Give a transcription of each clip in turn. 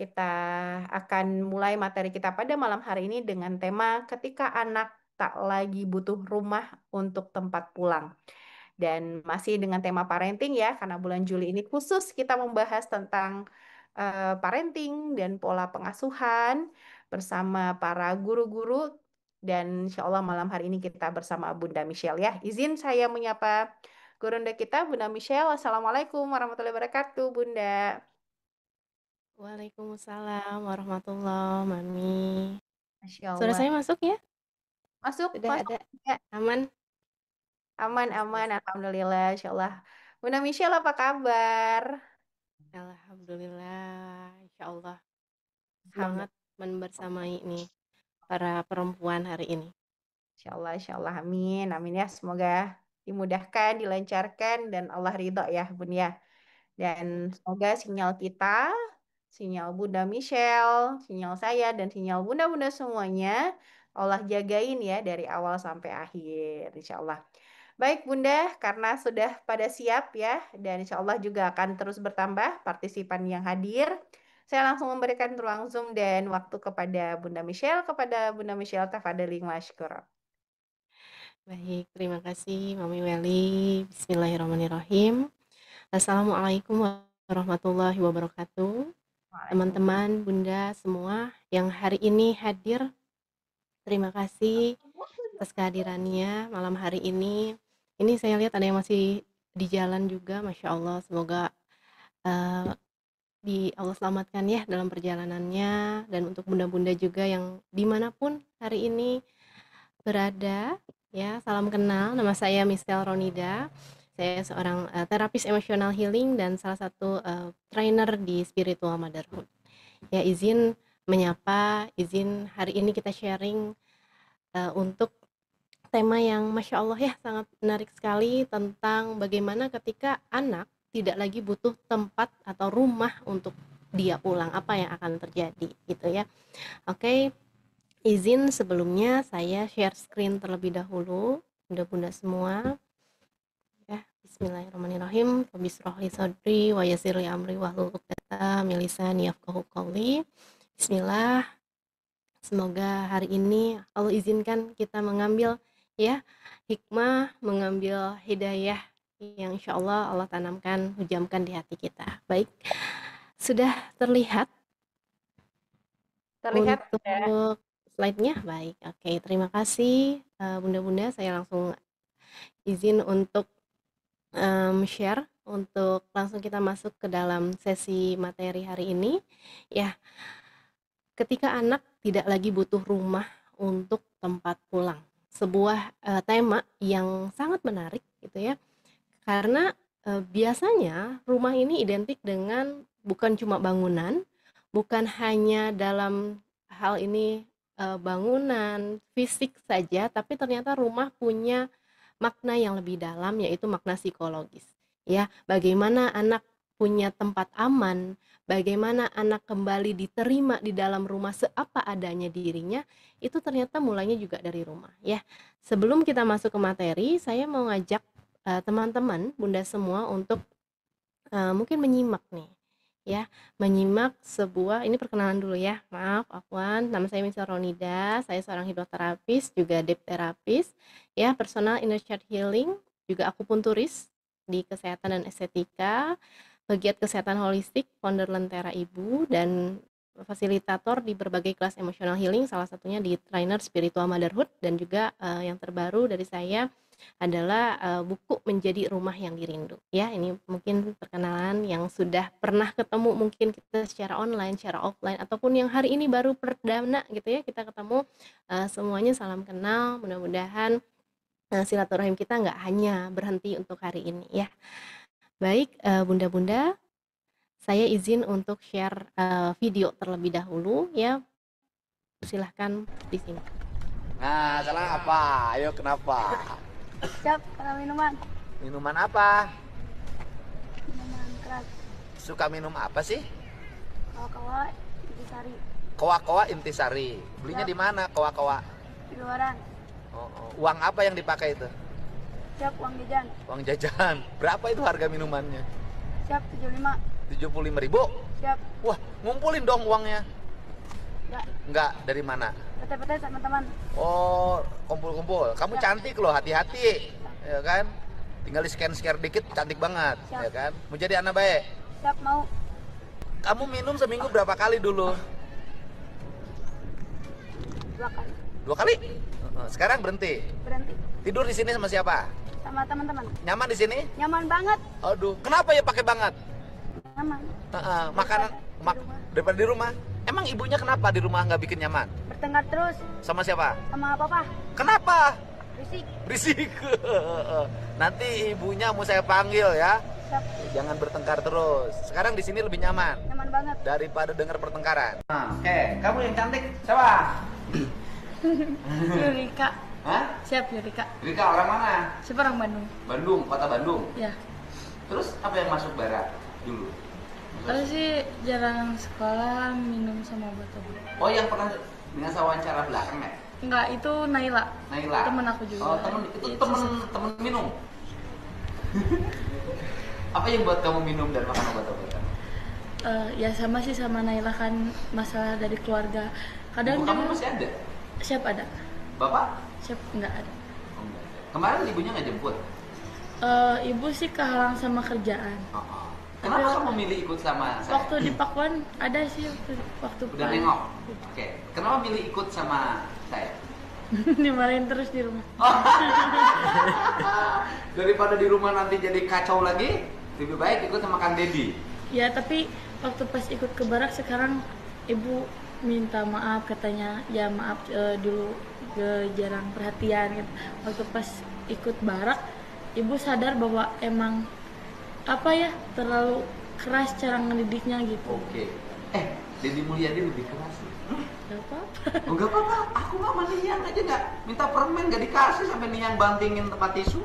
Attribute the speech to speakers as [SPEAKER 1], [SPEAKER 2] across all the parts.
[SPEAKER 1] Kita akan mulai materi kita pada malam hari ini dengan tema ketika anak tak lagi butuh rumah untuk tempat pulang. Dan masih dengan tema parenting ya, karena bulan Juli ini khusus kita membahas tentang parenting dan pola pengasuhan bersama para guru-guru. Dan insya Allah malam hari ini kita bersama Bunda Michelle ya. Izin saya menyapa gurunda kita, Bunda Michelle. Assalamualaikum warahmatullahi wabarakatuh, Bunda.
[SPEAKER 2] Waalaikumsalam warahmatullahi Mami.
[SPEAKER 1] Masya
[SPEAKER 2] Suara
[SPEAKER 1] Allah.
[SPEAKER 2] saya masuk ya?
[SPEAKER 1] Masuk,
[SPEAKER 2] Sudah
[SPEAKER 1] masuk.
[SPEAKER 2] ada?
[SPEAKER 1] Ya,
[SPEAKER 2] Aman?
[SPEAKER 1] aman,
[SPEAKER 2] Tes,
[SPEAKER 1] aman.
[SPEAKER 2] tes.
[SPEAKER 1] Alhamdulillah, insya Allah. Bunda Michelle, apa kabar?
[SPEAKER 2] Alhamdulillah, insya Allah.
[SPEAKER 1] Alhamdulillah,
[SPEAKER 2] Semangat bersamai nih para perempuan hari ini.
[SPEAKER 1] insya Allah, amin, amin ya. Semoga dimudahkan, dilancarkan, dan Allah ridho ya, Bun ya. Dan semoga sinyal kita, sinyal Bunda Michelle, sinyal saya, dan sinyal bunda-bunda semuanya, Allah jagain ya dari awal sampai akhir, insya Allah. Baik Bunda, karena sudah pada siap ya, dan insya Allah juga akan terus bertambah partisipan yang hadir. Saya langsung memberikan ruang Zoom dan waktu kepada Bunda Michelle, tafadhali masykur.
[SPEAKER 2] Baik, terima kasih Mami Weli. Bismillahirrahmanirrahim. Assalamualaikum warahmatullahi wabarakatuh.
[SPEAKER 1] Waalaikumsalam.
[SPEAKER 2] Teman-teman, Bunda semua yang hari ini hadir, terima kasih atas kehadirannya malam hari ini. Ini saya lihat ada yang masih di jalan juga, Masya Allah. Semoga uh, Allah selamatkan ya dalam perjalanannya. Dan untuk bunda-bunda juga yang dimanapun hari ini berada, ya salam kenal. Nama saya Michelle Ronida. Saya seorang terapis emotional healing dan salah satu trainer di Spiritual Motherhood. Ya, izin menyapa, izin hari ini kita sharing untuk tema yang Masya Allah ya sangat menarik sekali tentang bagaimana ketika anak tidak lagi butuh tempat atau rumah untuk dia pulang, apa yang akan terjadi gitu ya. Oke, izin sebelumnya saya share screen terlebih dahulu, bunda-bunda semua ya. Bismillahirrahmanirrahim. Bisrohli sodri wa yasirli amri wahlul 'uqdatam min lisani yafqahu qawli. Bismillah. Semoga hari ini Allah izinkan kita mengambil ya hikmah, mengambil hidayah yang insya Allah Allah tanamkan, hujamkan di hati kita. Baik, sudah terlihat
[SPEAKER 1] Terlihat ya.
[SPEAKER 2] untuk slide-nya? Baik, oke, terima kasih bunda-bunda. Saya langsung izin untuk share untuk langsung kita masuk ke dalam sesi materi hari ini. Ya, ketika anak tidak lagi butuh rumah untuk tempat pulang. Sebuah tema yang sangat menarik gitu ya. Karena biasanya rumah ini identik dengan bukan cuma bangunan, bukan hanya dalam hal ini bangunan fisik saja, tapi ternyata rumah punya makna yang lebih dalam, yaitu makna psikologis. Ya, bagaimana anak punya tempat aman, bagaimana anak kembali diterima di dalam rumah seapa adanya dirinya, itu ternyata mulainya juga dari rumah ya. Sebelum kita masuk ke materi, saya mau ngajak teman-teman, bunda semua untuk mungkin menyimak nih ya, menyimak sebuah, ini perkenalan dulu ya, maaf Afwan, nama saya Michelle Ronida, saya seorang hipnoterapis juga deep terapis ya, personal inner child healing, juga akupunturis di kesehatan dan estetika, pegiat kesehatan holistik, founder Lentera Ibu, dan fasilitator di berbagai kelas emotional healing, salah satunya di trainer spiritual motherhood, dan juga yang terbaru dari saya adalah buku Menjadi Rumah yang Dirindu ya. Ini mungkin perkenalan yang sudah pernah ketemu mungkin kita secara online, secara offline, ataupun yang hari ini baru perdana gitu ya kita ketemu. Semuanya salam kenal, mudah-mudahan silaturahim kita nggak hanya berhenti untuk hari ini ya. Baik, bunda-bunda, saya izin untuk share video terlebih dahulu ya. Silahkan di sini.
[SPEAKER 3] Nah, salah apa? Ayo kenapa?
[SPEAKER 4] Siap, para minuman.
[SPEAKER 3] Minuman apa?
[SPEAKER 4] Minuman keras.
[SPEAKER 3] Suka minum apa sih?
[SPEAKER 4] Kawa-kawa, intisari.
[SPEAKER 3] Kowa-kowa Intisari. Belinya di mana kowa-kowa?
[SPEAKER 4] Di luaran.
[SPEAKER 3] Uang apa yang dipakai itu?
[SPEAKER 4] Siap, uang jajan.
[SPEAKER 3] Uang jajan. Berapa itu harga minumannya?
[SPEAKER 4] Siap, 75.
[SPEAKER 3] 75.000.
[SPEAKER 4] Siap.
[SPEAKER 3] Wah, ngumpulin dong uangnya.
[SPEAKER 4] Enggak.
[SPEAKER 3] Enggak, dari mana?
[SPEAKER 4] PT-PT sama teman.
[SPEAKER 3] Oh, kumpul-kumpul. Kamu
[SPEAKER 4] Siap.
[SPEAKER 3] cantik loh, hati-hati. Ya kan? Tinggal di scan-scan dikit, cantik banget.
[SPEAKER 4] Siap.
[SPEAKER 3] Ya kan? Mau jadi anak baik.
[SPEAKER 4] Siap, mau.
[SPEAKER 3] Kamu minum seminggu berapa kali dulu?
[SPEAKER 4] 2 kali.
[SPEAKER 3] 2 kali? Sekarang berhenti.
[SPEAKER 4] Berhenti.
[SPEAKER 3] Tidur di sini sama siapa?
[SPEAKER 4] Sama teman-teman.
[SPEAKER 3] Nyaman di sini?
[SPEAKER 4] Nyaman banget.
[SPEAKER 3] Aduh, kenapa ya pakai banget?
[SPEAKER 4] Nyaman.
[SPEAKER 3] Makanan
[SPEAKER 4] Di rumah.
[SPEAKER 3] daripada di rumah. Emang ibunya kenapa di rumah nggak bikin nyaman?
[SPEAKER 4] Bertengkar terus
[SPEAKER 3] Sama siapa?
[SPEAKER 4] sama papa.
[SPEAKER 3] Kenapa?
[SPEAKER 4] Berisik.
[SPEAKER 3] Berisik. Nanti ibunya mau saya panggil ya.
[SPEAKER 4] Siap.
[SPEAKER 3] Jangan bertengkar terus. Sekarang di sini lebih nyaman
[SPEAKER 4] Nyaman banget.
[SPEAKER 3] daripada dengar pertengkaran. Oke, kamu yang cantik siapa?
[SPEAKER 4] Yurika.
[SPEAKER 3] Hah?
[SPEAKER 4] Siap, Yurika.
[SPEAKER 3] Rika orang mana?
[SPEAKER 4] Siapa orang Bandung?
[SPEAKER 3] Bandung, kota Bandung.
[SPEAKER 4] Ya.
[SPEAKER 3] Terus apa yang masuk barat dulu?
[SPEAKER 4] Kalau sih jarang sekolah minum sama botol.
[SPEAKER 3] Oh, yang pernah dengan wawancara belakang ya?
[SPEAKER 4] Enggak, itu Naila.
[SPEAKER 3] Naila.
[SPEAKER 4] Temen aku juga.
[SPEAKER 3] Oh, itu temen minum. Apa yang buat kamu minum dan makan obat-obatan?
[SPEAKER 4] Ya sama sih sama Naila kan masalah dari keluarga. Kadang
[SPEAKER 3] Ibu kamu
[SPEAKER 4] juga-
[SPEAKER 3] masih ada?
[SPEAKER 4] Siap ada.
[SPEAKER 3] Bapak?
[SPEAKER 4] Siap enggak ada.
[SPEAKER 3] Oh, enggak ada. Kemarin ibunya nggak jemput?
[SPEAKER 4] Ibu sih kehalang sama kerjaan.
[SPEAKER 3] Oh. Kenapa kamu milih ikut sama saya?
[SPEAKER 4] Waktu di Pakuan ada sih waktu
[SPEAKER 3] Udah nengok? Oke. Kenapa milih ikut sama saya?
[SPEAKER 4] dimarahin terus di rumah.
[SPEAKER 3] Daripada di rumah nanti jadi kacau lagi, lebih baik ikut sama Kang Dedi.
[SPEAKER 4] Ya tapi waktu pas ikut ke barak sekarang ibu minta maaf katanya ya maaf dulu jarang perhatian gitu. Waktu pas ikut barak ibu sadar bahwa emang apa ya terlalu keras cara ngedidiknya gitu.
[SPEAKER 3] Oke. Dedi Mulyadi lebih keras.
[SPEAKER 4] Gak apa-apa.
[SPEAKER 3] Oh, enggak apa-apa. Aku mah sama Niang aja nggak minta permen nggak dikasih sampai Niang bantingin tempat tisu.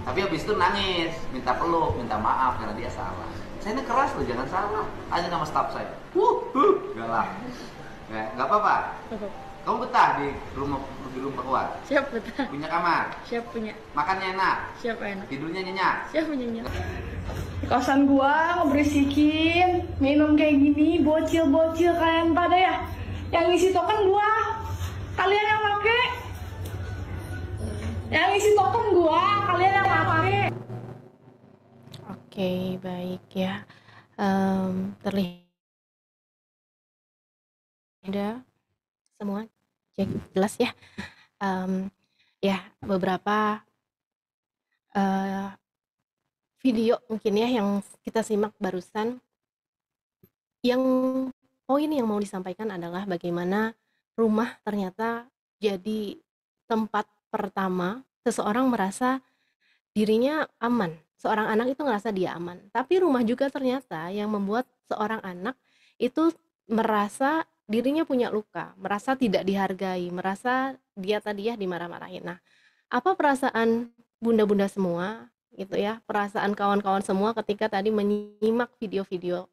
[SPEAKER 3] Tapi habis itu nangis, minta peluk, minta maaf karena dia salah. Saya ini keras loh, jangan salah. Hanya nama staf saya. Galak. Nggak apa-apa.
[SPEAKER 4] Apa-apa.
[SPEAKER 3] Kamu betah di rumah keluar?
[SPEAKER 4] Siap betul.
[SPEAKER 3] Punya kamar,
[SPEAKER 4] Siap punya.
[SPEAKER 3] makannya enak,
[SPEAKER 4] Siap enak.
[SPEAKER 3] tidurnya nyenyak.
[SPEAKER 4] Siap punya.
[SPEAKER 5] Kosan gua ngeberisikin, minum kayak gini, bocil-bocil kalian pada ya. Yang ngisi token gua, kalian yang make. Yang ngisi token gua, kalian yang make.
[SPEAKER 2] Oke, baik ya. Terlihat ada semua jelas ya. Ya, beberapa video mungkin ya yang kita simak barusan. Yang poin yang mau disampaikan adalah bagaimana rumah ternyata jadi tempat pertama seseorang merasa dirinya aman. Seorang anak itu ngerasa dia aman. Tapi rumah juga ternyata yang membuat seorang anak itu merasa dirinya punya luka, merasa tidak dihargai, merasa dia tadi ya dimarah-marahin. Nah, apa perasaan bunda-bunda semua gitu ya, perasaan kawan-kawan semua ketika tadi menyimak video-video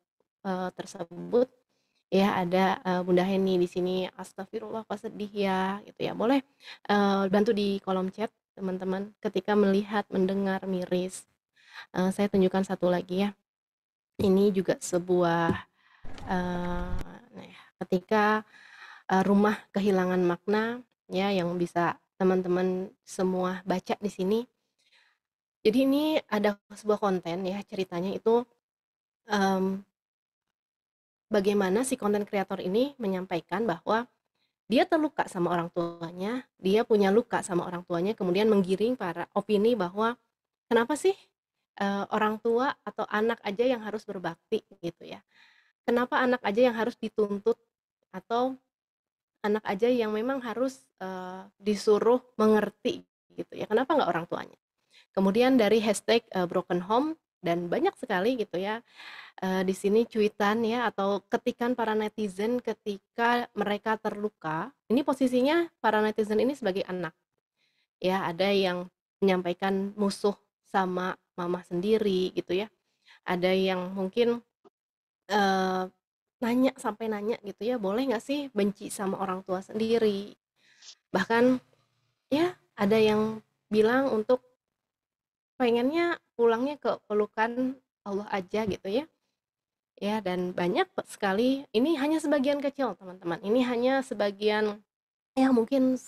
[SPEAKER 2] tersebut ya. Ada Bunda Heni di sini, astagfirullah kok sedih ya gitu ya. Boleh bantu di kolom chat teman-teman ketika melihat mendengar miris. Saya tunjukkan satu lagi ya. Ini juga sebuah ketika rumah kehilangan makna ya, yang bisa teman-teman semua baca di sini. Jadi ini ada sebuah konten ya, ceritanya itu bagaimana si konten kreator ini menyampaikan bahwa dia terluka sama orang tuanya, dia punya luka sama orang tuanya, kemudian menggiring para opini bahwa kenapa sih orang tua atau anak aja yang harus berbakti gitu ya. Kenapa anak aja yang harus dituntut atau anak aja yang memang harus disuruh mengerti gitu ya. Kenapa nggak orang tuanya? Kemudian dari hashtag broken home dan banyak sekali gitu ya di sini cuitan ya atau ketikan para netizen ketika mereka terluka. Ini posisinya para netizen ini sebagai anak ya, ada yang menyampaikan musuh sama mama sendiri gitu ya, ada yang mungkin sampai nanya gitu ya, boleh nggak sih benci sama orang tua sendiri, bahkan ya ada yang bilang untuk pengennya pulangnya ke pelukan Allah aja gitu ya. ya, dan banyak sekali, ini hanya sebagian kecil teman-teman, ini hanya sebagian yang mungkin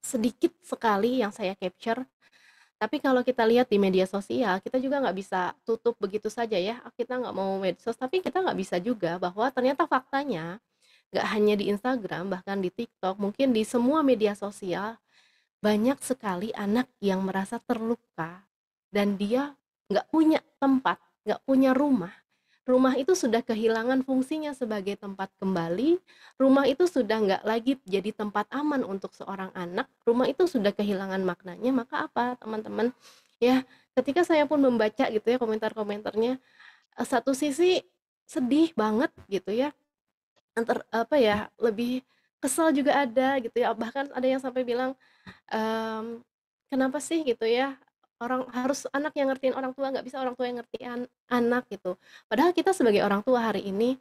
[SPEAKER 2] sedikit sekali yang saya capture. Tapi kalau kita lihat di media sosial, kita juga nggak bisa tutup begitu saja ya, kita nggak mau medsos, tapi kita nggak bisa juga bahwa ternyata faktanya, nggak hanya di Instagram, bahkan di TikTok, mungkin di semua media sosial, banyak sekali anak yang merasa terluka, dan dia nggak punya tempat, nggak punya rumah. Rumah itu sudah kehilangan fungsinya sebagai tempat kembali, rumah itu sudah nggak lagi jadi tempat aman untuk seorang anak, rumah itu sudah kehilangan maknanya. Maka apa teman-teman, ya ketika saya pun membaca gitu ya komentar-komentarnya, satu sisi sedih banget gitu ya, apa ya, lebih kesel juga ada gitu ya, bahkan ada yang sampai bilang, kenapa sih gitu ya, orang harus anak yang ngertiin orang tua, nggak bisa orang tua yang ngertiin anak gitu. Padahal kita sebagai orang tua hari ini,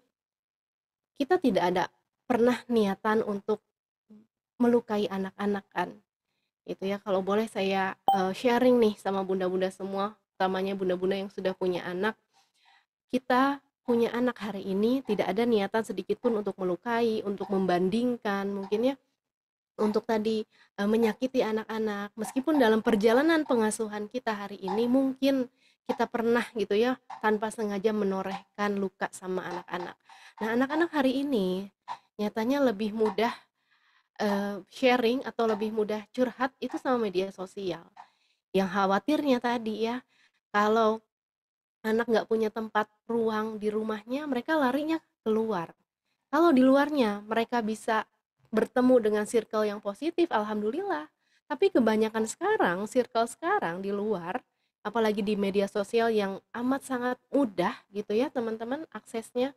[SPEAKER 2] kita tidak ada pernah niatan untuk melukai anak-anak kan, gitu ya. Kalau boleh saya, sharing nih sama bunda-bunda semua, utamanya bunda-bunda yang sudah punya anak. Kita punya anak hari ini tidak ada niatan sedikit pun untuk melukai, untuk membandingkan mungkin ya, untuk tadi, menyakiti anak-anak. Meskipun dalam perjalanan pengasuhan kita hari ini mungkin kita pernah gitu ya, tanpa sengaja menorehkan luka sama anak-anak. Nah, anak-anak hari ini nyatanya lebih mudah, sharing atau lebih mudah curhat itu sama media sosial. Yang khawatirnya tadi ya, kalau anak nggak punya tempat ruang di rumahnya, mereka larinya keluar. Kalau di luarnya mereka bisa bertemu dengan circle yang positif, alhamdulillah. Tapi kebanyakan sekarang, circle sekarang di luar, apalagi di media sosial yang amat sangat mudah gitu ya teman-teman aksesnya,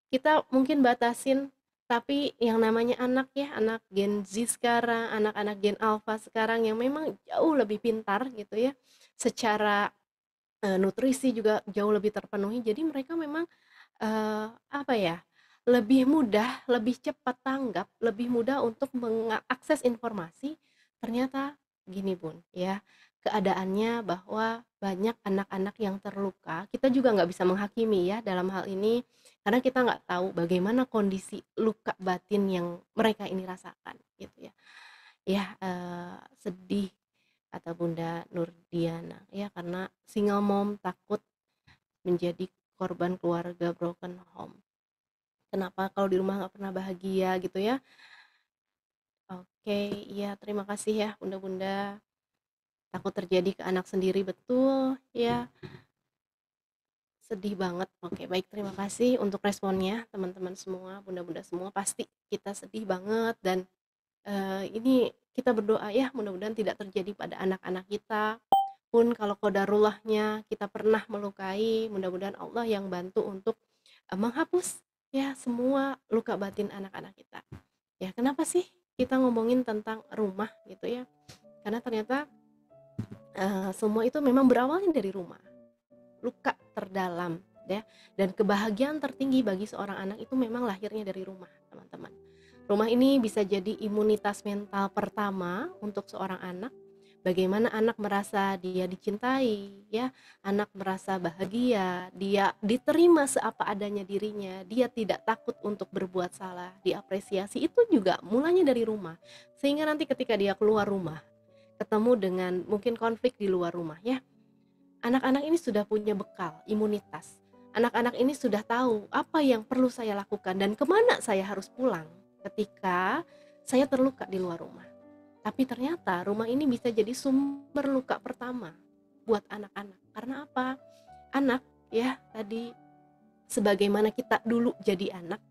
[SPEAKER 2] kita mungkin batasin. Tapi yang namanya anak ya, anak Gen Z sekarang, anak-anak Gen Alpha sekarang yang memang jauh lebih pintar gitu ya, secara nutrisi juga jauh lebih terpenuhi. Jadi mereka memang, apa ya, lebih mudah, lebih cepat tanggap, lebih mudah untuk mengakses informasi. Ternyata gini Bun, ya, keadaannya bahwa banyak anak-anak yang terluka, kita juga nggak bisa menghakimi ya dalam hal ini, karena kita nggak tahu bagaimana kondisi luka batin yang mereka ini rasakan, gitu ya. Ya, sedih kata Bunda Nurdiana ya, karena single mom takut menjadi korban keluarga broken home. Kenapa kalau di rumah nggak pernah bahagia gitu ya. Oke, iya terima kasih ya bunda-bunda. Takut terjadi ke anak sendiri, betul ya, sedih banget. Oke baik, terima kasih untuk responnya teman-teman semua, bunda-bunda semua. Pasti kita sedih banget, dan ini kita berdoa ya mudah-mudahan tidak terjadi pada anak-anak kita. Pun kalau qadarullahnya kita pernah melukai, mudah-mudahan Allah yang bantu untuk menghapus ya semua luka batin anak-anak kita. Ya, kenapa sih kita ngomongin tentang rumah gitu ya? Karena ternyata semua itu memang berawalnya dari rumah. Luka terdalam ya, dan kebahagiaan tertinggi bagi seorang anak itu memang lahirnya dari rumah, teman-teman. Rumah ini bisa jadi imunitas mental pertama untuk seorang anak. Bagaimana anak merasa dia dicintai ya, anak merasa bahagia, dia diterima seapa adanya dirinya, dia tidak takut untuk berbuat salah, diapresiasi. Itu juga mulanya dari rumah. Sehingga nanti ketika dia keluar rumah, ketemu dengan mungkin konflik di luar rumah ya, anak-anak ini sudah punya bekal, imunitas. Anak-anak ini sudah tahu apa yang perlu saya lakukan dan kemana saya harus pulang ketika saya terluka di luar rumah. Tapi ternyata rumah ini bisa jadi sumber luka pertama buat anak-anak. Karena apa? Anak ya tadi, sebagaimana kita dulu jadi anak,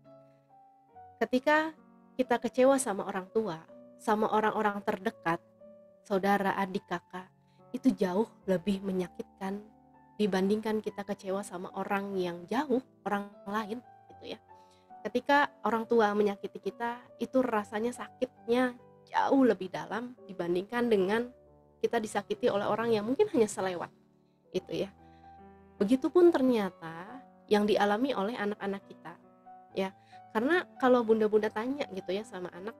[SPEAKER 2] ketika kita kecewa sama orang tua, sama orang-orang terdekat, saudara, adik, kakak, itu jauh lebih menyakitkan dibandingkan kita kecewa sama orang yang jauh, orang lain gitu ya. Ketika orang tua menyakiti kita, itu rasanya sakitnya jauh lebih dalam dibandingkan dengan kita disakiti oleh orang yang mungkin hanya selewat itu ya. Begitupun ternyata yang dialami oleh anak-anak kita ya. Karena kalau bunda-bunda tanya gitu ya sama anak,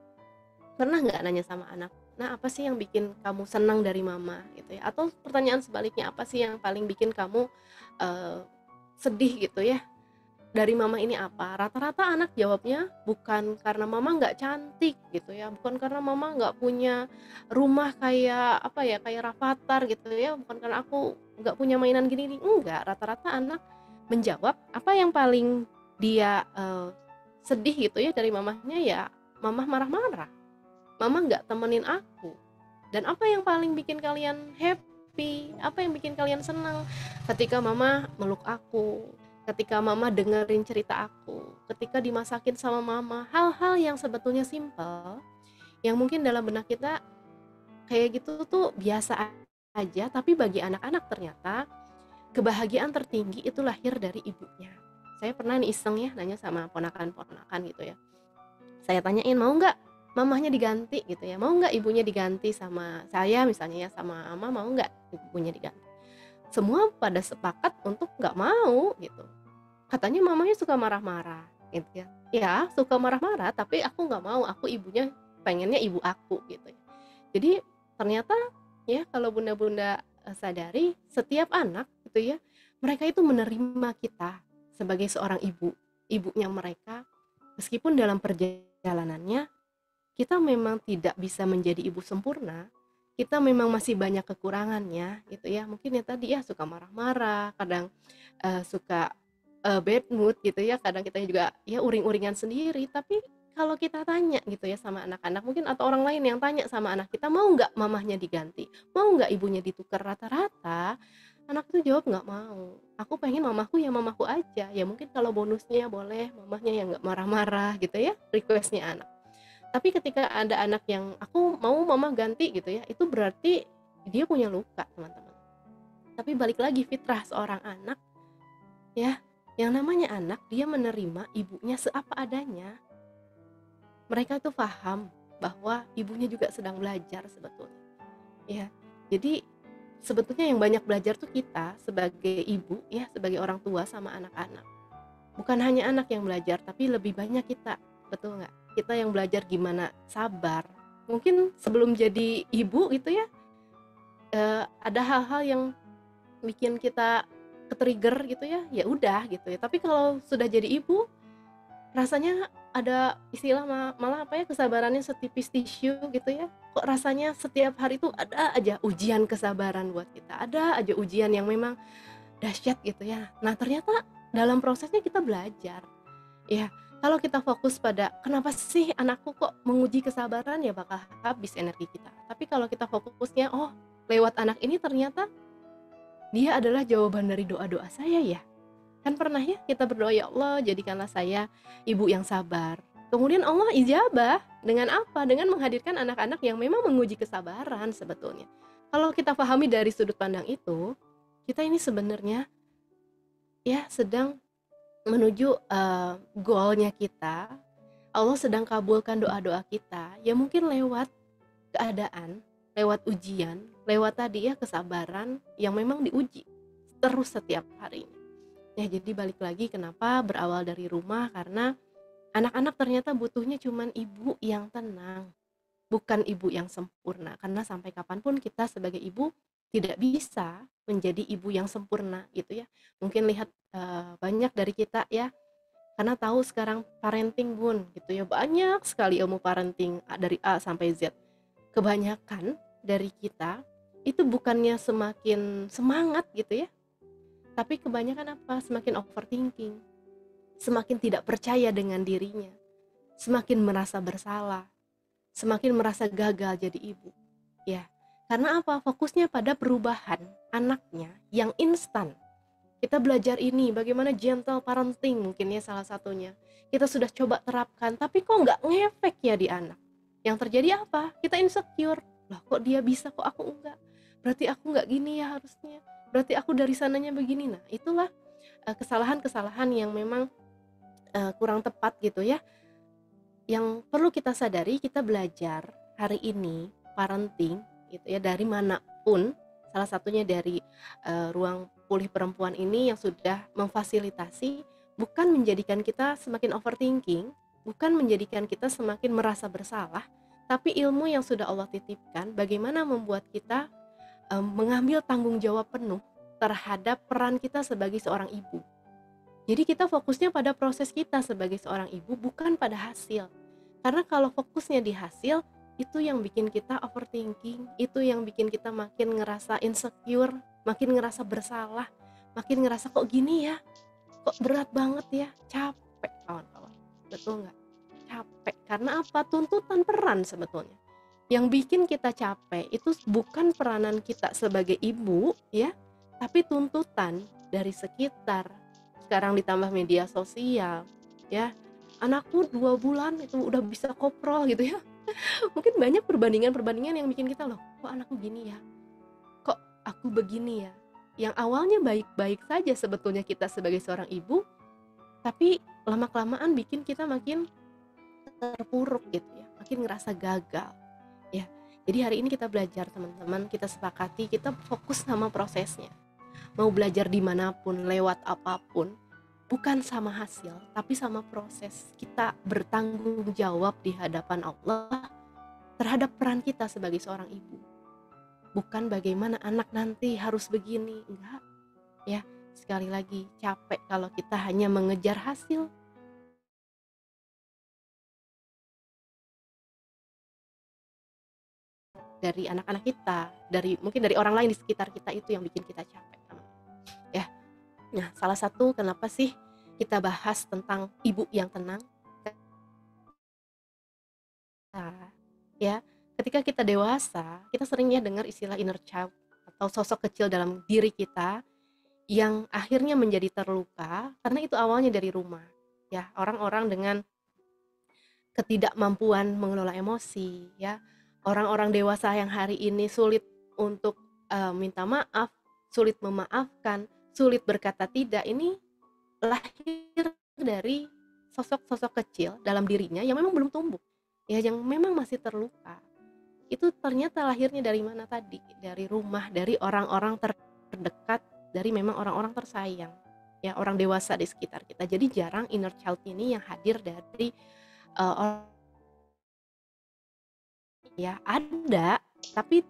[SPEAKER 2] pernah nggak nanya sama anak, nah apa sih yang bikin kamu senang dari mama gitu ya, atau pertanyaan sebaliknya, apa sih yang paling bikin kamu sedih gitu ya. dari mama ini apa? Rata-rata anak jawabnya bukan karena mama nggak cantik gitu ya, bukan karena mama nggak punya rumah kayak apa ya, kayak Rafathar gitu ya, bukan karena aku nggak punya mainan gini nih, enggak. Rata-rata anak menjawab apa yang paling dia sedih gitu ya dari mamahnya, ya mamah marah-marah, mama nggak temenin aku. Dan apa yang paling bikin kalian happy, apa yang bikin kalian senang ketika mama meluk aku, ketika mama dengerin cerita aku, ketika dimasakin sama mama. Hal-hal yang sebetulnya simple, yang mungkin dalam benak kita kayak gitu tuh biasa aja, tapi bagi anak-anak ternyata kebahagiaan tertinggi itu lahir dari ibunya. Saya pernah nih iseng ya nanya sama ponakan-ponakan gitu ya, saya tanyain mau nggak mamahnya diganti gitu ya, mau nggak ibunya diganti sama saya misalnya ya, sama mama mau nggak ibunya diganti. Semua pada sepakat untuk nggak mau gitu, katanya mamanya suka marah-marah gitu ya. Ya suka marah-marah, tapi aku nggak mau, aku ibunya pengennya ibu aku gitu ya. Jadi ternyata ya kalau bunda-bunda sadari, setiap anak gitu ya, mereka itu menerima kita sebagai seorang ibu, ibunya mereka. Meskipun dalam perjalanannya kita memang tidak bisa menjadi ibu sempurna, kita memang masih banyak kekurangannya gitu ya. Mungkin ya tadi ya suka marah-marah, kadang suka bad mood gitu ya, kadang kita juga ya uring-uringan sendiri. Tapi kalau kita tanya gitu ya sama anak-anak mungkin, atau orang lain yang tanya sama anak kita, mau nggak mamahnya diganti, mau nggak ibunya ditukar, rata-rata anak itu jawab nggak mau, aku pengen mamaku ya mamaku aja. Ya mungkin kalau bonusnya boleh mamahnya yang nggak marah-marah gitu ya, requestnya anak. Tapi ketika ada anak yang aku mau mama ganti gitu ya, itu berarti dia punya luka teman-teman. Tapi balik lagi fitrah seorang anak ya, yang namanya anak dia menerima ibunya seapa adanya. Mereka itu paham bahwa ibunya juga sedang belajar sebetulnya ya. Jadi sebetulnya yang banyak belajar tuh kita sebagai ibu ya, sebagai orang tua sama anak-anak. Bukan hanya anak yang belajar, tapi lebih banyak kita, betul nggak? Kita yang belajar gimana sabar. Mungkin sebelum jadi ibu gitu ya, ada hal-hal yang bikin kita ke-trigger gitu ya, ya udah gitu ya. Tapi kalau sudah jadi ibu, rasanya ada istilah malah apa ya, kesabarannya setipis tisu gitu ya. Kok rasanya setiap hari itu ada aja ujian kesabaran buat kita, ada aja ujian yang memang dahsyat gitu ya. Nah ternyata dalam prosesnya kita belajar ya. Kalau kita fokus pada kenapa sih anakku kok menguji kesabaran, ya bakal habis energi kita. Tapi kalau kita fokusnya, oh lewat anak ini ternyata dia adalah jawaban dari doa-doa saya ya. Kan pernah ya kita berdoa, ya Allah jadikanlah saya ibu yang sabar. Kemudian Allah ijabah dengan apa? Dengan menghadirkan anak-anak yang memang menguji kesabaran sebetulnya. Kalau kita pahami dari sudut pandang itu, kita ini sebenarnya ya sedang menuju goalnya kita. Allah sedang kabulkan doa-doa kita, ya mungkin lewat keadaan, lewat ujian, lewat tadi ya kesabaran yang memang diuji terus setiap harinya. Ya jadi balik lagi kenapa berawal dari rumah, karena anak-anak ternyata butuhnya cuman ibu yang tenang, bukan ibu yang sempurna. Karena sampai kapanpun kita sebagai ibu tidak bisa menjadi ibu yang sempurna gitu ya. Mungkin lihat banyak dari kita ya, karena tahu sekarang parenting bun gitu ya, banyak sekali ilmu parenting dari A sampai Z. Kebanyakan dari kita itu bukannya semakin semangat gitu ya, tapi kebanyakan apa? Semakin overthinking, semakin tidak percaya dengan dirinya, semakin merasa bersalah, semakin merasa gagal jadi ibu. Ya, karena apa? Fokusnya pada perubahan anaknya yang instan. Kita belajar ini, bagaimana gentle parenting mungkin ya salah satunya. Kita sudah coba terapkan, tapi kok nggak ngefek ya di anak. Yang terjadi apa? Kita insecure. Loh kok dia bisa, kok aku enggak? Berarti aku nggak gini ya harusnya. Berarti aku dari sananya begini. Nah itulah kesalahan-kesalahan yang memang kurang tepat gitu ya, yang perlu kita sadari. Kita belajar hari ini parenting gitu ya dari manapun, salah satunya dari ruang pulih perempuan ini yang sudah memfasilitasi, bukan menjadikan kita semakin overthinking, bukan menjadikan kita semakin merasa bersalah, tapi ilmu yang sudah Allah titipkan bagaimana membuat kita mengambil tanggung jawab penuh terhadap peran kita sebagai seorang ibu. Jadi kita fokusnya pada proses kita sebagai seorang ibu, bukan pada hasil. Karena kalau fokusnya di hasil, itu yang bikin kita overthinking, itu yang bikin kita makin ngerasa insecure, makin ngerasa bersalah, makin ngerasa kok gini ya, kok berat banget ya, capek kawan-kawan. Betul nggak? Capek. Karena apa? Tuntutan peran sebetulnya. Yang bikin kita capek itu bukan peranan kita sebagai ibu ya, tapi tuntutan dari sekitar. Sekarang ditambah media sosial ya, anakku 2 bulan itu udah bisa koprol gitu ya. Mungkin banyak perbandingan-perbandingan yang bikin kita, loh kok anakku gini ya, kok aku begini ya. Yang awalnya baik-baik saja sebetulnya kita sebagai seorang ibu, tapi lama-kelamaan bikin kita makin terpuruk gitu ya, makin ngerasa gagal ya. Jadi hari ini kita belajar teman-teman, kita sepakati, kita fokus sama prosesnya. Mau belajar dimanapun, lewat apapun, bukan sama hasil, tapi sama proses. Kita bertanggung jawab di hadapan Allah terhadap peran kita sebagai seorang ibu. Bukan bagaimana anak nanti harus begini, enggak. Ya, sekali lagi, capek kalau kita hanya mengejar hasil. Dari anak-anak kita, mungkin dari orang lain di sekitar kita, itu yang bikin kita capek. Ya. Nah, salah satu kenapa sih kita bahas tentang ibu yang tenang? Ya, ketika kita dewasa, kita seringnya dengar istilah inner child atau sosok kecil dalam diri kita yang akhirnya menjadi terluka karena itu awalnya dari rumah. Ya, orang-orang dengan ketidakmampuan mengelola emosi, ya. Orang-orang dewasa yang hari ini sulit untuk minta maaf, sulit memaafkan, sulit berkata tidak, ini lahir dari sosok-sosok kecil dalam dirinya yang memang belum tumbuh, ya, yang memang masih terluka. Itu ternyata lahirnya dari mana tadi? Dari rumah, dari orang-orang terdekat, dari memang orang-orang tersayang, ya, orang dewasa di sekitar kita. Jadi jarang inner child ini yang hadir dari ya, ada, tapi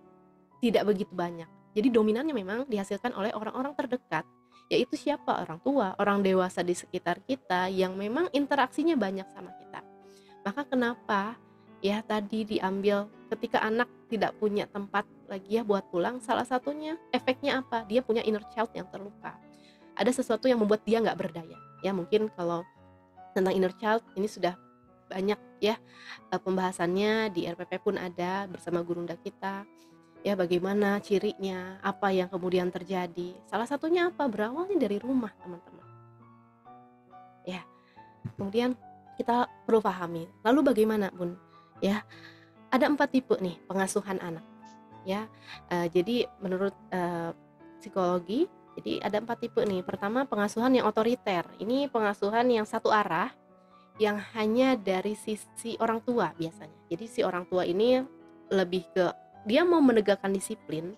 [SPEAKER 2] tidak begitu banyak. Jadi dominannya memang dihasilkan oleh orang-orang terdekat, yaitu siapa? Orang tua, orang dewasa di sekitar kita yang memang interaksinya banyak sama kita. Maka kenapa ya tadi diambil ketika anak tidak punya tempat lagi ya buat pulang, salah satunya efeknya apa? Dia punya inner child yang terluka. Ada sesuatu yang membuat dia nggak berdaya. Ya mungkin kalau tentang inner child ini sudah banyak ya pembahasannya, di RPP pun ada bersama gurunda kita. Ya, bagaimana cirinya, apa yang kemudian terjadi. Salah satunya apa? Berawalnya dari rumah, teman-teman. Ya, kemudian kita perlu pahami. Lalu bagaimana, Bun? Ya, ada 4 tipe nih pengasuhan anak. Ya, jadi menurut psikologi, jadi ada 4 tipe nih. Pertama, pengasuhan yang otoriter. Ini pengasuhan yang satu arah, yang hanya dari sisi orang tua biasanya. Jadi si orang tua ini lebih ke dia mau menegakkan disiplin,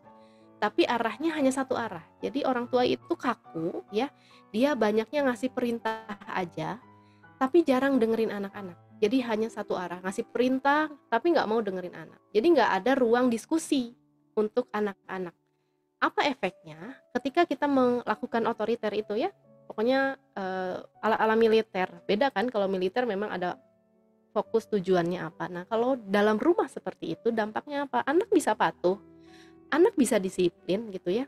[SPEAKER 2] tapi arahnya hanya satu arah. Jadi orang tua itu kaku ya, dia banyaknya ngasih perintah aja, tapi jarang dengerin anak-anak. Jadi hanya satu arah, ngasih perintah tapi nggak mau dengerin anak. Jadi nggak ada ruang diskusi untuk anak-anak. Apa efeknya ketika kita melakukan otoriter itu ya? Pokoknya ala-ala militer. Beda kan, kalau militer memang ada fokus tujuannya apa. Nah, kalau dalam rumah seperti itu dampaknya apa? Anak bisa patuh, anak bisa disiplin gitu ya.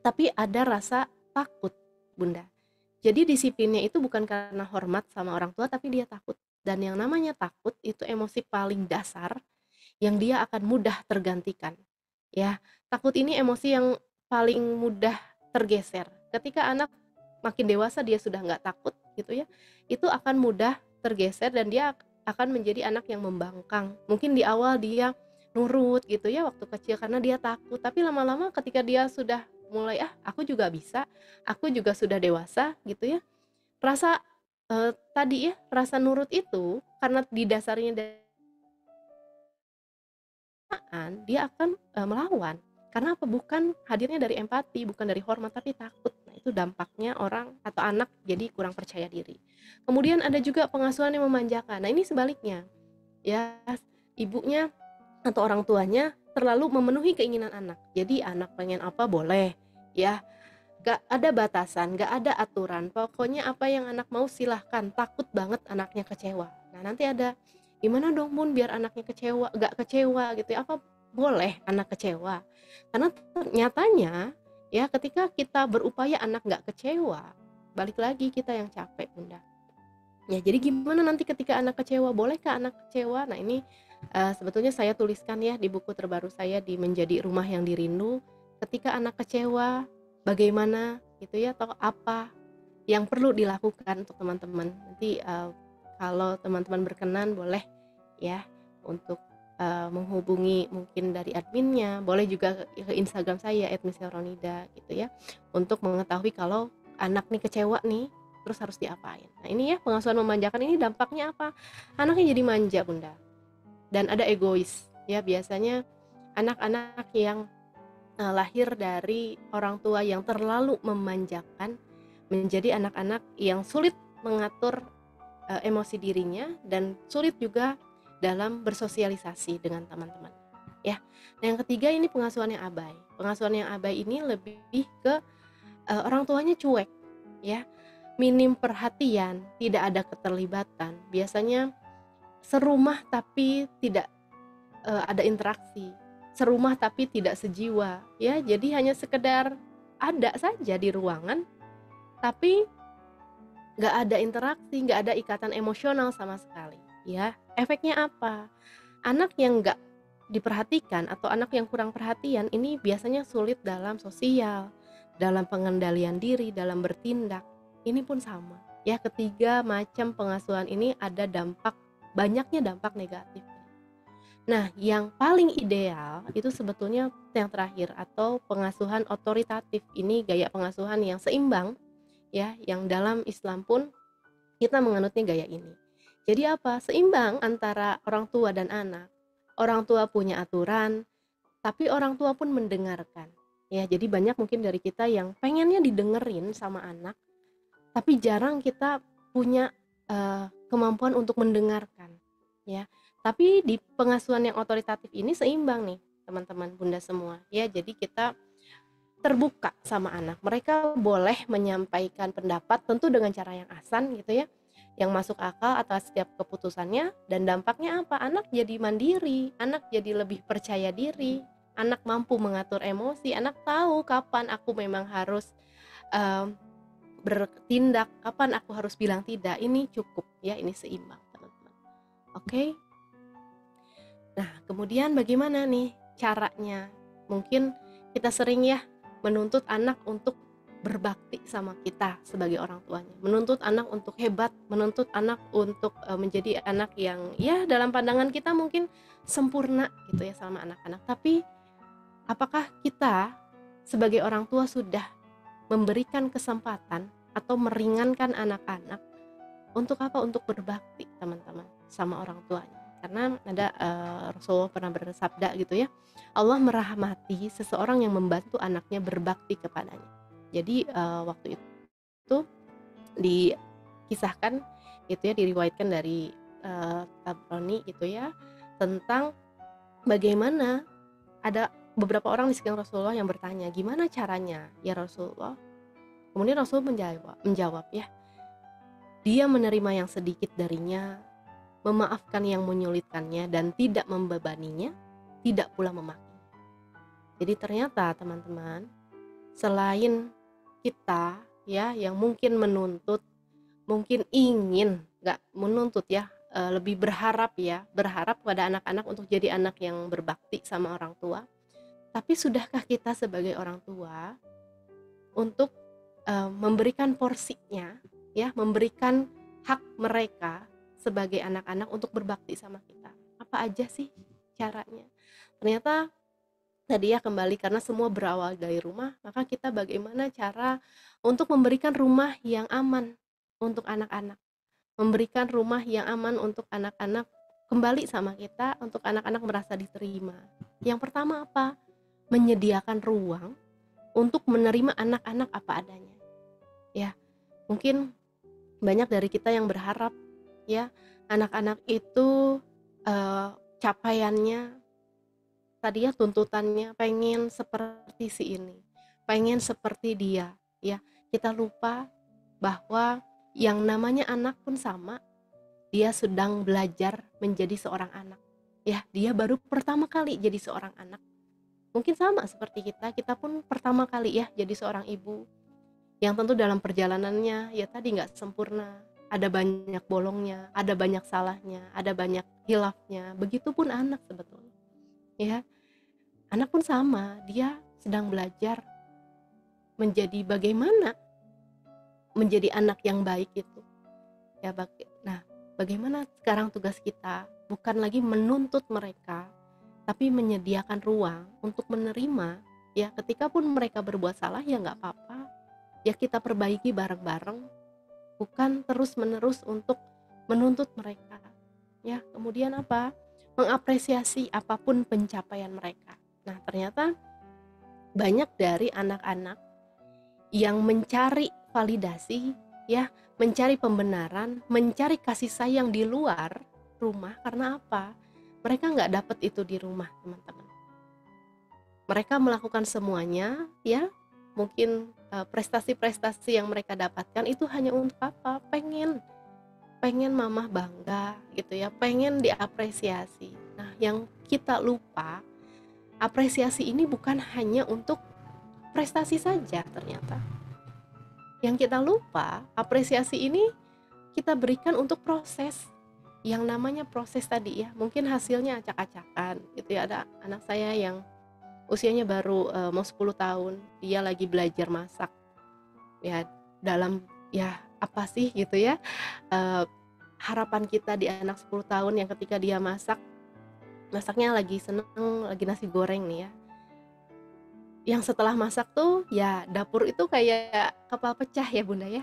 [SPEAKER 2] Tapi ada rasa takut, Bunda. Jadi disiplinnya itu bukan karena hormat sama orang tua, tapi dia takut. Dan yang namanya takut itu emosi paling dasar yang dia akan mudah tergantikan. Ya, takut ini emosi yang paling mudah tergeser. Ketika anak makin dewasa dia sudah nggak takut gitu ya, itu akan mudah tergeser dan dia akan menjadi anak yang membangkang. Mungkin di awal dia nurut gitu ya waktu kecil karena dia takut, tapi lama-lama ketika dia sudah mulai aku juga bisa, aku juga sudah dewasa gitu ya, rasa tadi ya rasa nurut itu karena didasarinya dari dia akan melawan. Karena apa? Bukan hadirnya dari empati, bukan dari hormat, tapi takut. Nah, itu dampaknya orang atau anak jadi kurang percaya diri. Kemudian ada juga pengasuhan yang memanjakan. Nah, ini sebaliknya. Ya, ibunya atau orang tuanya terlalu memenuhi keinginan anak. Jadi anak pengen apa boleh, ya. Gak ada batasan, gak ada aturan. Pokoknya apa yang anak mau silahkan. Takut banget anaknya kecewa. Nah nanti ada, gimana dong Bun biar anaknya kecewa, gak kecewa gitu ya. Apa boleh anak kecewa? Karena nyatanya ya ketika kita berupaya anak gak kecewa, balik lagi kita yang capek Bunda. Ya jadi gimana nanti ketika anak kecewa? Bolehkah anak kecewa? Nah ini sebetulnya saya tuliskan ya di buku terbaru saya di Menjadi Rumah yang Dirindu. Ketika anak kecewa, bagaimana gitu ya, atau apa yang perlu dilakukan untuk teman-teman. Nanti kalau teman-teman berkenan boleh ya untuk menghubungi mungkin dari adminnya, boleh juga ke Instagram saya @michelle_ronida gitu ya, untuk mengetahui kalau anak nih kecewa nih terus harus diapain. Nah ini ya pengasuhan memanjakan ini dampaknya apa? Anaknya jadi manja Bunda, dan ada egois ya. Biasanya anak-anak yang lahir dari orang tua yang terlalu memanjakan menjadi anak-anak yang sulit mengatur emosi dirinya dan sulit juga dalam bersosialisasi dengan teman-teman ya. Nah yang ketiga ini pengasuhan yang abai. Pengasuhan yang abai ini lebih ke orang tuanya cuek ya, minim perhatian, tidak ada keterlibatan. Biasanya serumah tapi tidak ada interaksi, serumah tapi tidak sejiwa ya. Jadi hanya sekedar ada saja di ruangan tapi nggak ada interaksi, nggak ada ikatan emosional sama sekali ya. Efeknya apa? Anak yang nggak diperhatikan atau anak yang kurang perhatian ini biasanya sulit dalam sosial, dalam pengendalian diri, dalam bertindak. Ini pun sama ya. Ketiga macam pengasuhan ini ada banyaknya dampak negatif. Nah, yang paling ideal itu sebetulnya yang terakhir atau pengasuhan otoritatif. Ini gaya pengasuhan yang seimbang ya, yang dalam Islam pun kita menganutnya gaya ini. Jadi apa? Seimbang antara orang tua dan anak. Orang tua punya aturan, tapi orang tua pun mendengarkan. Ya, jadi banyak mungkin dari kita yang pengennya didengerin sama anak, tapi jarang kita punya kemampuan untuk mendengarkan ya. Tapi di pengasuhan yang otoritatif ini seimbang nih teman-teman Bunda semua ya. Jadi kita terbuka sama anak, mereka boleh menyampaikan pendapat tentu dengan cara yang asan gitu ya, yang masuk akal atas setiap keputusannya. Dan dampaknya apa? Anak jadi mandiri, anak jadi lebih percaya diri, anak mampu mengatur emosi, anak tahu kapan aku memang harus bertindak, kapan aku harus bilang tidak. Ini cukup ya, ini seimbang teman-teman. Oke. Nah kemudian bagaimana nih caranya? Mungkin kita sering ya menuntut anak untuk berbakti sama kita sebagai orang tuanya, menuntut anak untuk hebat, menuntut anak untuk menjadi anak yang ya dalam pandangan kita mungkin sempurna gitu ya sama anak-anak. Tapi apakah kita sebagai orang tua sudah memberikan kesempatan atau meringankan anak-anak untuk apa? Untuk berbakti teman-teman sama orang tuanya. Karena ada Rasulullah pernah bersabda gitu ya, Allah merahmati seseorang yang membantu anaknya berbakti kepadanya. Jadi waktu itu dikisahkan gitu ya, diriwayatkan dari Tabrani gitu ya, tentang bagaimana ada beberapa orang di sekitar Rasulullah yang bertanya, gimana caranya ya Rasulullah? Kemudian Rasul menjawab ya, dia menerima yang sedikit darinya, memaafkan yang menyulitkannya, dan tidak membebaninya, tidak pula memaki. Jadi ternyata teman-teman, selain kita ya yang mungkin menuntut, mungkin ingin, gak menuntut ya, lebih berharap pada anak-anak untuk jadi anak yang berbakti sama orang tua. Tapi sudahkah kita sebagai orang tua untuk memberikan porsinya ya, memberikan hak mereka sebagai anak-anak untuk berbakti sama kita? Apa aja sih caranya? Ternyata tadi ya kembali, karena semua berawal dari rumah, maka kita bagaimana cara untuk memberikan rumah yang aman untuk anak-anak, memberikan rumah yang aman untuk anak-anak kembali sama kita, untuk anak-anak merasa diterima. Yang pertama apa? Menyediakan ruang untuk menerima anak-anak apa adanya ya. Mungkin banyak dari kita yang berharap ya anak-anak itu capaiannya tadi ya, tuntutannya pengen seperti si ini, pengen seperti dia ya. Kita lupa bahwa yang namanya anak pun sama, dia sedang belajar menjadi seorang anak. Ya, dia baru pertama kali jadi seorang anak. Mungkin sama seperti kita pun pertama kali ya jadi seorang ibu. Yang tentu dalam perjalanannya ya tadi nggak sempurna. Ada banyak bolongnya, ada banyak salahnya, ada banyak hilafnya. Begitupun anak sebetulnya. Ya, anak pun sama, dia sedang belajar menjadi bagaimana menjadi anak yang baik itu. Ya, nah, bagaimana sekarang tugas kita? Bukan lagi menuntut mereka, tapi menyediakan ruang untuk menerima. Ya, ketika pun mereka berbuat salah ya nggak apa-apa. Ya kita perbaiki bareng-bareng. Bukan terus-menerus untuk menuntut mereka. Ya, kemudian apa? Mengapresiasi apapun pencapaian mereka. Nah, ternyata banyak dari anak-anak yang mencari validasi, ya, mencari pembenaran, mencari kasih sayang di luar rumah. Karena apa? Mereka nggak dapat itu di rumah, teman-teman. Mereka melakukan semuanya, ya, mungkin prestasi-prestasi yang mereka dapatkan itu hanya untuk apa? Pengen mamah bangga gitu ya, pengen diapresiasi. Nah, yang kita lupa, apresiasi ini bukan hanya untuk prestasi saja ternyata. Yang kita lupa, apresiasi ini kita berikan untuk proses. Yang namanya proses tadi ya, mungkin hasilnya acak-acakan gitu ya. Ada anak saya yang usianya baru mau 10 tahun, dia lagi belajar masak. Ya, dalam ya apa sih gitu ya. Harapan kita di anak 10 tahun yang ketika dia masaknya lagi seneng, lagi nasi goreng nih ya. Yang setelah masak tuh ya dapur itu kayak kapal pecah ya Bunda ya.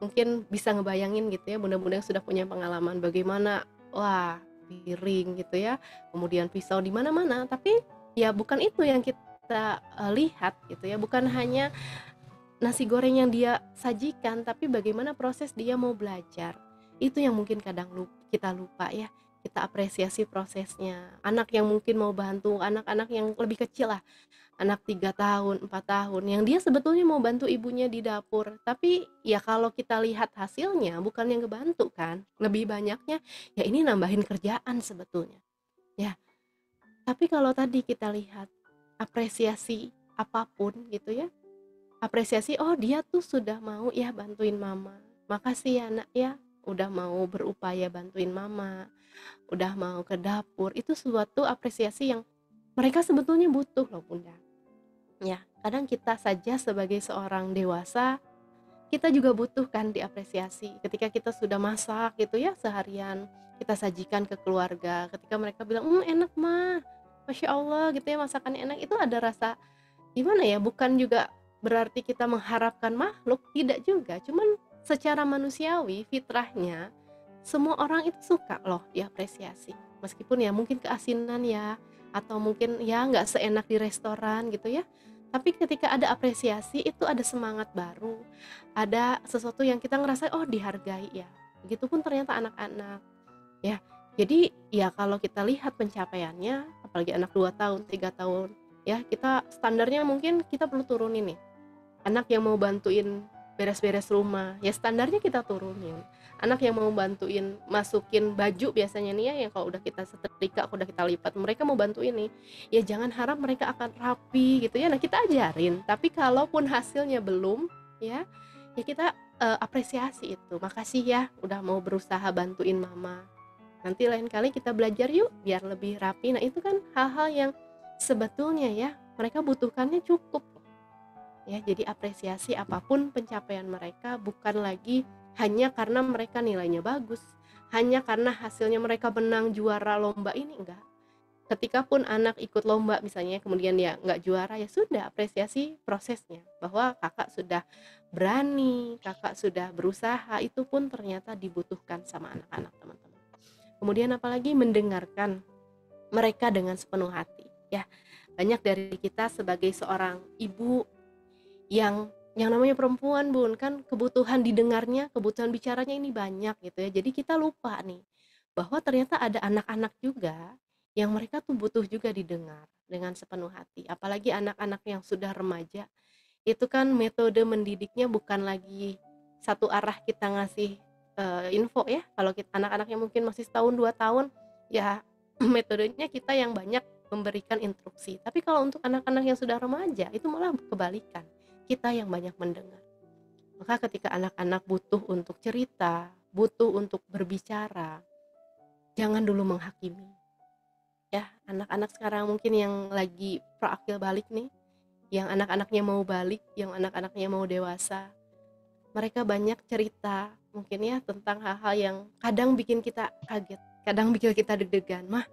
[SPEAKER 2] Mungkin bisa ngebayangin gitu ya, bunda-bunda yang sudah punya pengalaman bagaimana, wah, piring gitu ya, kemudian pisau di mana-mana. Tapi ya bukan itu yang kita lihat gitu ya, bukan hanya nasi goreng yang dia sajikan, tapi bagaimana proses dia mau belajar. Itu yang mungkin kadang kita lupa ya. Kita apresiasi prosesnya. Anak yang mungkin mau bantu, anak-anak yang lebih kecil lah, anak 3 tahun, 4 tahun, yang dia sebetulnya mau bantu ibunya di dapur. Tapi ya kalau kita lihat hasilnya bukan yang ngebantu kan, lebih banyaknya ya ini nambahin kerjaan sebetulnya. Ya, tapi kalau tadi kita lihat apresiasi apapun gitu ya, apresiasi, oh dia tuh sudah mau ya bantuin mama, makasih ya nak ya udah mau berupaya bantuin mama, udah mau ke dapur. Itu suatu apresiasi yang mereka sebetulnya butuh loh Bunda. Ya, kadang kita saja sebagai seorang dewasa, kita juga butuh kan diapresiasi. Ketika kita sudah masak gitu ya seharian, kita sajikan ke keluarga. Ketika mereka bilang, enak mah, Masya Allah gitu ya, masakannya enak. Itu ada rasa, gimana ya, bukan juga berarti kita mengharapkan makhluk, tidak juga. Cuman secara manusiawi, fitrahnya, semua orang itu suka loh diapresiasi. Meskipun ya mungkin keasinan ya, atau mungkin ya nggak seenak di restoran gitu ya. Tapi ketika ada apresiasi itu ada semangat baru, ada sesuatu yang kita ngerasa oh dihargai ya. Begitupun ternyata anak-anak ya. Jadi ya kalau kita lihat pencapaiannya, apalagi anak 2 tahun, 3 tahun ya, kita standarnya mungkin kita perlu turunin nih. Anak yang mau bantuin beres-beres rumah, ya standarnya kita turunin. Anak yang mau bantuin masukin baju biasanya nih ya, yang kalau udah kita setrika, udah kita lipat, mereka mau bantuin nih, ya jangan harap mereka akan rapi gitu ya. Nah kita ajarin, tapi kalaupun hasilnya belum ya kita apresiasi itu. Makasih ya udah mau berusaha bantuin mama. Nanti lain kali kita belajar yuk biar lebih rapi. Nah itu kan hal-hal yang sebetulnya ya mereka butuhkannya cukup. Ya, jadi apresiasi apapun pencapaian mereka bukan lagi hanya karena mereka nilainya bagus, hanya karena hasilnya mereka menang juara lomba ini, enggak. Ketika pun anak ikut lomba misalnya kemudian dia enggak juara, ya sudah apresiasi prosesnya, bahwa kakak sudah berani, kakak sudah berusaha, itu pun ternyata dibutuhkan sama anak-anak teman-teman. Kemudian apalagi mendengarkan mereka dengan sepenuh hati. Ya, banyak dari kita sebagai seorang ibu yang namanya perempuan Bun, kan kebutuhan didengarnya, kebutuhan bicaranya ini banyak gitu ya. Jadi kita lupa nih bahwa ternyata ada anak-anak juga yang mereka tuh butuh juga didengar dengan sepenuh hati. Apalagi anak-anak yang sudah remaja, itu kan metode mendidiknya bukan lagi satu arah kita ngasih info ya. Kalau anak-anaknya mungkin masih setahun 2 tahun, ya metodenya kita yang banyak memberikan instruksi. Tapi kalau untuk anak-anak yang sudah remaja itu malah kebalikan, kita yang banyak mendengar. Maka ketika anak-anak butuh untuk cerita, butuh untuk berbicara, jangan dulu menghakimi. Ya, anak-anak sekarang mungkin yang lagi proakil balik nih, yang anak-anaknya mau balik, yang anak-anaknya mau dewasa, mereka banyak cerita mungkin ya tentang hal-hal yang kadang bikin kita kaget, kadang bikin kita deg-degan. Mah,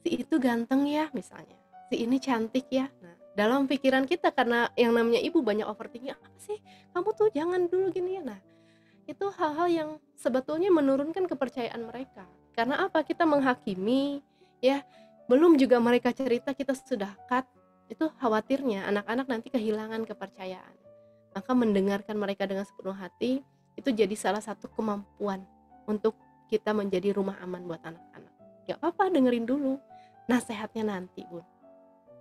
[SPEAKER 2] si itu ganteng ya misalnya, si ini cantik ya. Nah, dalam pikiran kita karena yang namanya ibu banyak overthinking, apa sih kamu tuh jangan dulu gini ya. Nah, itu hal-hal yang sebetulnya menurunkan kepercayaan mereka. Karena apa? Kita menghakimi ya, belum juga mereka cerita kita sudah cut. Itu khawatirnya anak-anak nanti kehilangan kepercayaan. Maka mendengarkan mereka dengan sepenuh hati itu jadi salah satu kemampuan untuk kita menjadi rumah aman buat anak-anak. Gak apa-apa, dengerin dulu nasihatnya nanti, Bun.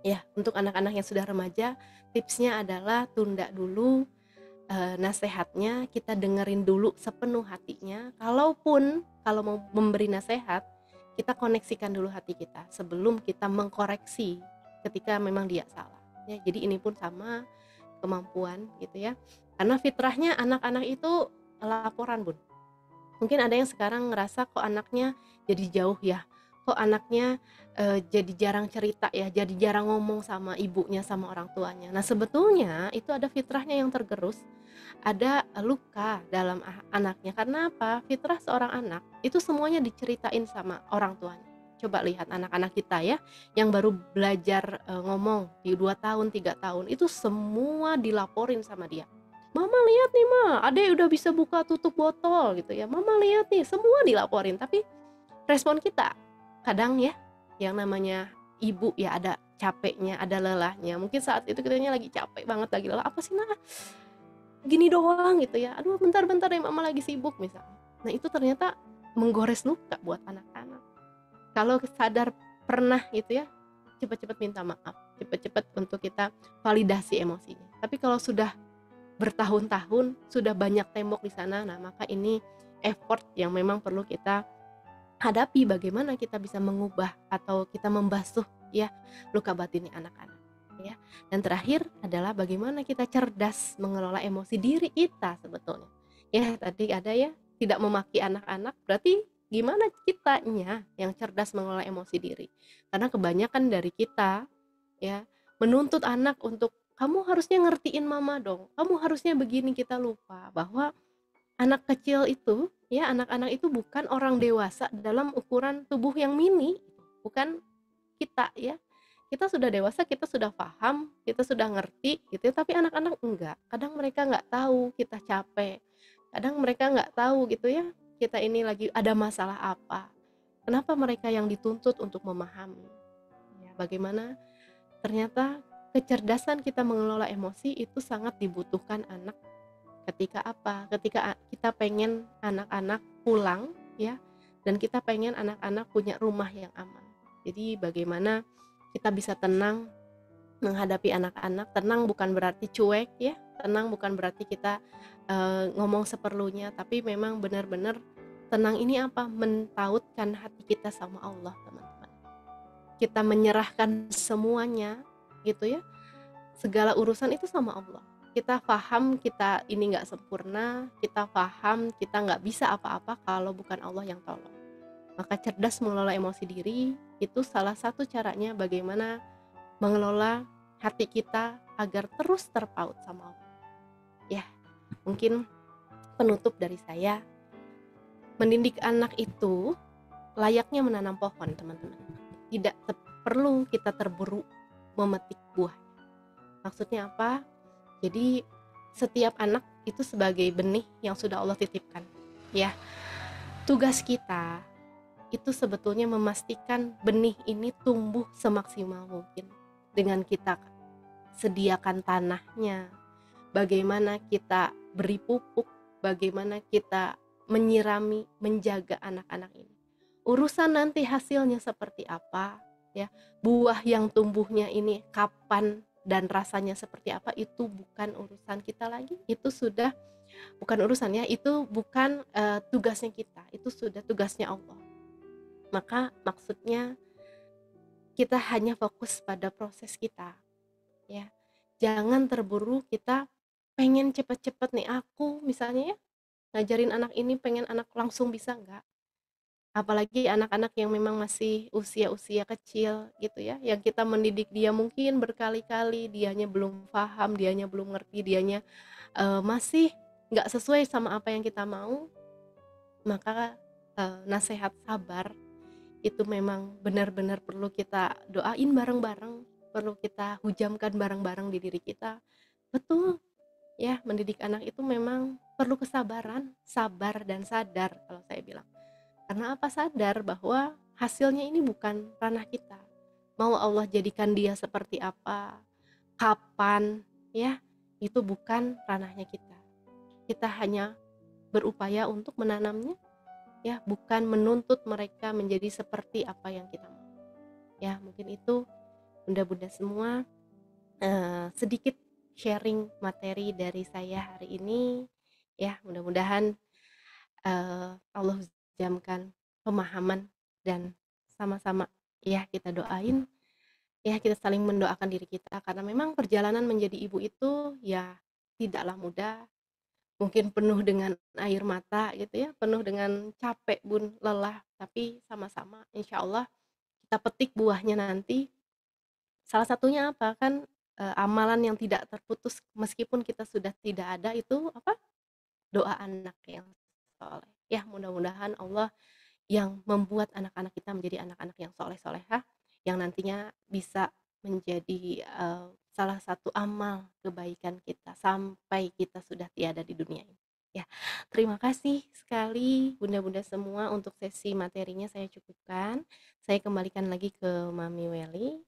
[SPEAKER 2] Ya, untuk anak-anak yang sudah remaja, tipsnya adalah tunda dulu nasihatnya, kita dengerin dulu sepenuh hatinya. Kalaupun kalau mau memberi nasihat, kita koneksikan dulu hati kita sebelum kita mengkoreksi ketika memang dia salah. Ya, jadi ini pun sama kemampuan gitu ya. Karena fitrahnya anak-anak itu laporan, Bun. Mungkin ada yang sekarang ngerasa kok anaknya jadi jauh ya, kok anaknya jadi jarang cerita ya, jadi jarang ngomong sama ibunya, sama orang tuanya. Nah sebetulnya itu ada fitrahnya yang tergerus, ada luka dalam anaknya. Karena apa? Fitrah seorang anak itu semuanya diceritain sama orang tuanya. Coba lihat anak-anak kita ya, yang baru belajar ngomong di 2 tahun, 3 tahun, itu semua dilaporin sama dia. Mama lihat nih Ma, adek udah bisa buka tutup botol gitu ya. Mama lihat nih, semua dilaporin. Tapi respon kita kadang ya, yang namanya ibu ya ada capeknya, ada lelahnya. Mungkin saat itu kitanya lagi capek banget, lagi lelah. Apa sih Nah? Gini doang gitu ya. Aduh bentar-bentar ya Mama lagi sibuk misalnya. Nah itu ternyata menggores luka buat anak-anak. Kalau sadar pernah gitu ya, cepat-cepat minta maaf, cepat-cepat untuk kita validasi emosinya. Tapi kalau sudah bertahun-tahun, sudah banyak tembok di sana, nah maka ini effort yang memang perlu kita hadapi, bagaimana kita bisa mengubah atau kita membasuh ya luka batinnya anak-anak ya. Dan terakhir adalah bagaimana kita cerdas mengelola emosi diri kita sebetulnya. Ya tadi ada ya, tidak memaki anak-anak, berarti gimana kitanya yang cerdas mengelola emosi diri. Karena kebanyakan dari kita ya menuntut anak untuk kamu harusnya ngertiin mama dong, kamu harusnya begini. Kita lupa bahwa anak kecil itu ya, anak-anak itu bukan orang dewasa dalam ukuran tubuh yang mini, bukan kita ya. Kita sudah dewasa, kita sudah paham, kita sudah ngerti gitu ya, tapi anak-anak enggak. Kadang mereka enggak tahu kita capek, kadang mereka enggak tahu gitu ya, kita ini lagi ada masalah apa. Kenapa mereka yang dituntut untuk memahami ya, bagaimana ternyata kecerdasan kita mengelola emosi itu sangat dibutuhkan anak. Ketika apa? Ketika kita pengen anak-anak pulang ya, dan kita pengen anak-anak punya rumah yang aman. Jadi bagaimana kita bisa tenang menghadapi anak-anak. Tenang bukan berarti cuek ya, tenang bukan berarti kita ngomong seperlunya, tapi memang benar-benar tenang ini apa? Mentautkan hati kita sama Allah, teman-teman. Kita menyerahkan semuanya gitu ya, segala urusan itu sama Allah. Kita paham kita ini gak sempurna, kita paham kita gak bisa apa-apa kalau bukan Allah yang tolong. Maka cerdas mengelola emosi diri itu salah satu caranya bagaimana mengelola hati kita agar terus terpaut sama Allah. Ya, mungkin penutup dari saya, mendidik anak itu layaknya menanam pohon, teman-teman. Tidak perlu kita terburu memetik buah. Maksudnya apa? Jadi setiap anak itu sebagai benih yang sudah Allah titipkan. Ya, tugas kita itu sebetulnya memastikan benih ini tumbuh semaksimal mungkin. Dengan kita sediakan tanahnya, bagaimana kita beri pupuk, bagaimana kita menyirami, menjaga anak-anak ini. Urusan nanti hasilnya seperti apa, ya, buah yang tumbuhnya ini kapan dan rasanya seperti apa itu bukan urusan kita lagi, itu sudah bukan urusannya, itu bukan tugasnya kita, itu sudah tugasnya Allah. Maka maksudnya kita hanya fokus pada proses kita, ya. Jangan terburu kita pengen cepet-cepet nih, aku misalnya ya ngajarin anak ini pengen anak langsung bisa, enggak. Apalagi anak-anak yang memang masih usia-usia kecil gitu ya, yang kita mendidik dia mungkin berkali-kali, dianya belum paham, dianya belum ngerti, dianya masih nggak sesuai sama apa yang kita mau, maka nasihat sabar itu memang benar-benar perlu kita doain bareng-bareng, perlu kita hujamkan bareng-bareng di diri kita. Betul, ya, mendidik anak itu memang perlu kesabaran, sabar dan sadar kalau saya bilang. Karena apa? Sadar bahwa hasilnya ini bukan ranah kita. Mau Allah jadikan dia seperti apa, kapan, ya, itu bukan ranahnya kita. Kita hanya berupaya untuk menanamnya, ya, bukan menuntut mereka menjadi seperti apa yang kita mau. Ya, mungkin itu bunda-bunda semua sedikit sharing materi dari saya hari ini. Ya, mudah-mudahan Allah jamkan pemahaman dan sama-sama ya kita doain, ya kita saling mendoakan diri kita, karena memang perjalanan menjadi ibu itu ya tidaklah mudah, mungkin penuh dengan air mata gitu ya, penuh dengan capek bun, lelah, tapi sama-sama insya Allah kita petik buahnya nanti. Salah satunya apa kan, amalan yang tidak terputus meskipun kita sudah tidak ada itu apa? Doa anak yang soleh. Ya mudah-mudahan Allah yang membuat anak-anak kita menjadi anak-anak yang soleh-solehah, yang nantinya bisa menjadi salah satu amal kebaikan kita sampai kita sudah tiada di dunia ini. Ya, terima kasih sekali bunda-bunda semua, untuk sesi materinya saya cukupkan. Saya kembalikan lagi ke Mami Welly.